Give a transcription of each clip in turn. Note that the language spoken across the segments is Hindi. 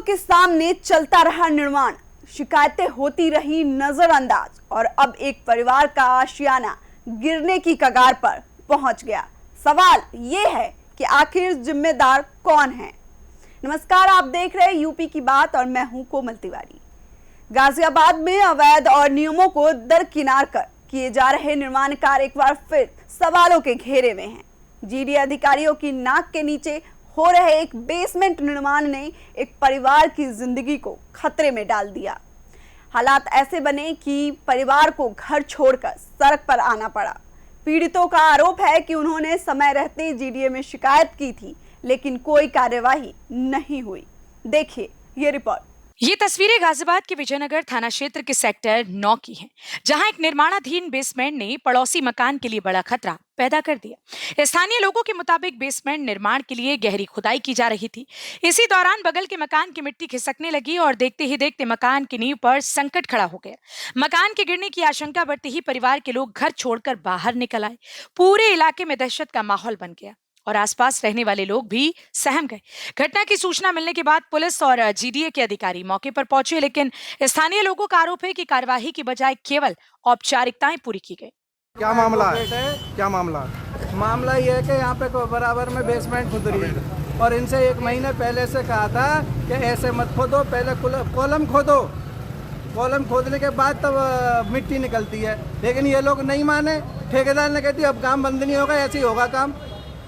के सामने चलता रहा निर्माण, शिकायतें होती रही नजरअंदाज और अब एक परिवार का आशियाना गिरने की कगार पर पहुंच गया। सवाल ये है कि आखिर जिम्मेदार कौन है। नमस्कार, आप देख रहे हैं यूपी की बात और मैं हूं कोमल तिवारी। गाजियाबाद में अवैध और नियमों को दरकिनार कर किए जा रहे निर्माण कार्य एक बार फिर सवालों के घेरे में हैं। जीडीए अधिकारियों की नाक के नीचे हो रहे एक बेसमेंट निर्माण ने एक परिवार की जिंदगी को खतरे में डाल दिया। हालात ऐसे बने कि परिवार को घर छोड़कर सड़क पर आना पड़ा। पीड़ितों का आरोप है कि उन्होंने समय रहते जीडीए में शिकायत की थी, लेकिन कोई कार्यवाही नहीं हुई। देखिए ये रिपोर्ट। ये तस्वीरें गाजियाबाद के विजयनगर थाना क्षेत्र के सेक्टर 9 की हैं, जहां एक निर्माणाधीन बेसमेंट ने पड़ोसी मकान के लिए बड़ा खतरा पैदा कर दिया। स्थानीय लोगों के मुताबिक बेसमेंट निर्माण के लिए गहरी खुदाई की जा रही थी। इसी दौरान बगल के मकान की मिट्टी खिसकने लगी और देखते ही देखते मकान की नींव पर संकट खड़ा हो गया। मकान के गिरने की आशंका बढ़ते ही परिवार के लोग घर छोड़कर बाहर निकल आए। पूरे इलाके में दहशत का माहौल बन गया और आसपास रहने वाले लोग भी सहम गए। घटना की सूचना मिलने के बाद पुलिस और जीडीए के अधिकारी मौके पर पहुंचे, लेकिन स्थानीय लोगों का आरोप है कि कार्यवाही की बजाय केवल औपचारिकताएं पूरी की गई। क्या मामला है? क्या मामला? मामला ये है कि यहाँ पे बराबर में बेसमेंट खुद रही है और इनसे 1 महीने पहले से कहा था कि ऐसे मत खोदो, पहले कॉलम खोदो, कॉलम खोदने के बाद तब मिट्टी निकलती है। लेकिन ये लोग नहीं माने। ठेकेदार ने कहती अब काम बंद नहीं होगा, ऐसे ही होगा काम।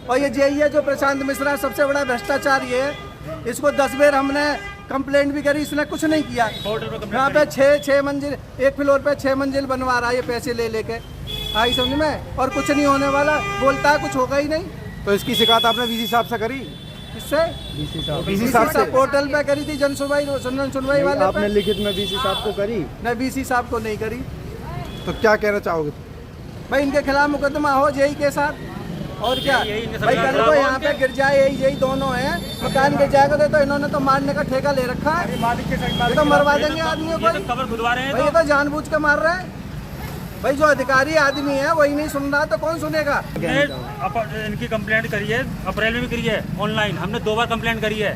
और ये जेई है जो प्रशांत मिश्रा, सबसे बड़ा भ्रष्टाचार ये है। इसको 10 बार हमने कंप्लेंट भी करी, इसने कुछ नहीं किया। यहाँ पे 6 मंजिल, एक फ्लोर पे 6 मंजिल बनवा रहा है ये पैसे ले लेके, आई समझ में, और कुछ नहीं होने वाला। बोलता है कुछ होगा ही नहीं। तो इसकी शिकायत आपने वीसी साहब से करी? किससे? वीसी साहब से पोर्टल पे करी थी, जन सुनवाई वाले। आपने लिखित में वीसी साहब को करी? नहीं, वीसी साहब को नहीं करी। तो क्या कहना चाहोगे? भाई इनके खिलाफ मुकदमा हो जेई के साथ, और क्या भाई कल को यहाँ पे गिर जाए। यही दोनों हैं, मकान गिर जाएगा तो इन्होंने तो मारने का ठेका ले रखा है। तो मरवा देंगे आदमियों को। भाई ये तो जानबूझ के मार रहे हैं। भाई जो अधिकारी आदमी है वही नहीं सुन रहा तो कौन सुनेगा? इनकी कंप्लेंट करी है, अप्रैल में भी करी है ऑनलाइन। हमने 2 बार कंप्लेंट करी है,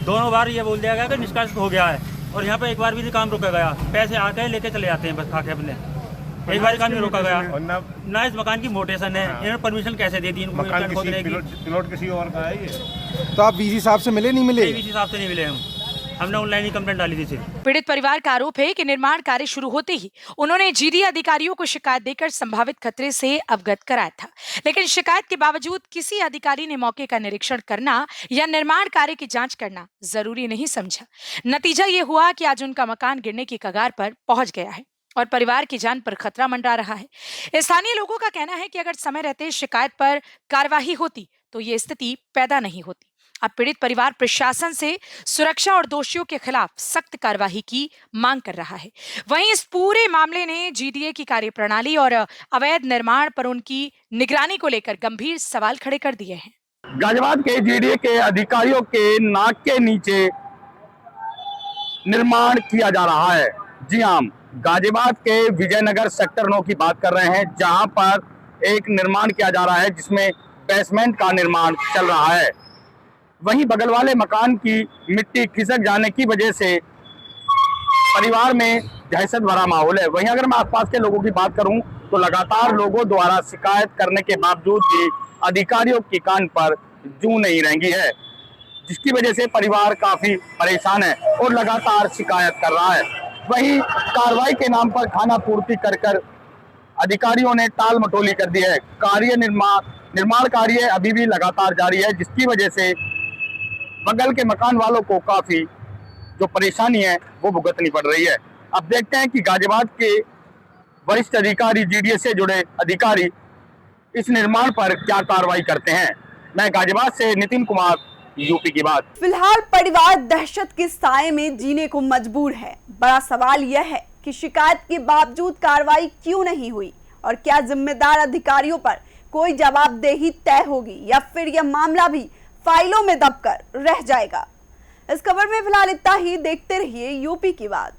दोनों बार ये बोल दिया गया कि निष्कासित हो गया है और यहाँ पे एक बार भी काम रोका गया। पैसे आके लेके चले जाते हैं बस खाके अपने। एक बार काम नहीं रोका गया और ना इस मकान की मोटेशन है। इन्होंने परमिशन कैसे दे दी इनको खोदने की? प्लॉट किसी और का है ये। तो आप वीसी साहब से मिले? नहीं मिले? वीसी साहब से नहीं मिले हमने ऑनलाइन ही कंप्लेंट डाली थी। पीड़ित परिवार का आरोप है कि निर्माण कार्य शुरू होते ही उन्होंने जीडीए अधिकारियों को शिकायत देकर संभावित खतरे से अवगत कराया था, लेकिन शिकायत के बावजूद किसी अधिकारी ने मौके का निरीक्षण करना या निर्माण कार्य की जांच करना जरूरी नहीं समझा। नतीजा ये हुआ कि आज उनका मकान गिरने की कगार पर पहुंच गया है और परिवार की जान पर खतरा मंडरा रहा है। स्थानीय लोगों का कहना है कि अगर समय रहते शिकायत पर कार्यवाही होती तो ये स्थिति पैदा नहीं होती। अब पीड़ित परिवार प्रशासन से सुरक्षा और दोषियों के खिलाफ सख्त कार्यवाही की मांग कर रहा है। वहीं इस पूरे मामले ने जीडीए की कार्यप्रणाली और अवैध निर्माण पर उनकी निगरानी को लेकर गंभीर सवाल खड़े कर दिए हैं। गाजियाबाद के जीडीए के अधिकारियों के नाक के नीचे निर्माण किया जा रहा है। जी हाँ, गाजियाबाद के विजयनगर सेक्टर 9 की बात कर रहे हैं, जहां पर एक निर्माण किया जा रहा है जिसमें बेसमेंट का निर्माण चल रहा है। वहीं बगल वाले मकान की मिट्टी खिसक जाने की वजह से परिवार में दहशत भरा माहौल है। वहीं अगर मैं आसपास के लोगों की बात करूं तो लगातार लोगों द्वारा शिकायत करने के बावजूद भी अधिकारियों की कान पर जूं नहीं रेंगी है, जिसकी वजह से परिवार काफी परेशान है और लगातार शिकायत कर रहा है। वहीं कार्रवाई के नाम पर खाना पूर्ति कर कर अधिकारियों ने टाल मटोली कर दी है। निर्माण कार्य अभी भी लगातार जारी है, जिसकी वजह से बगल के मकान वालों को काफी जो परेशानी है वो भुगतनी पड़ रही है। अब देखते हैं कि गाजियाबाद के वरिष्ठ अधिकारी, जीडीए से जुड़े अधिकारी इस निर्माण पर क्या कार्रवाई करते हैं। मैं गाजियाबाद से नितिन कुमार, यूपी की बात। फिलहाल परिवार दहशत के साए में जीने को मजबूर है। बड़ा सवाल यह है कि शिकायत के बावजूद कार्रवाई क्यों नहीं हुई और क्या जिम्मेदार अधिकारियों पर कोई जवाबदेही तय होगी या फिर यह मामला भी फाइलों में दबकर रह जाएगा। इस खबर में फिलहाल इतना ही। देखते रहिए यूपी की बात।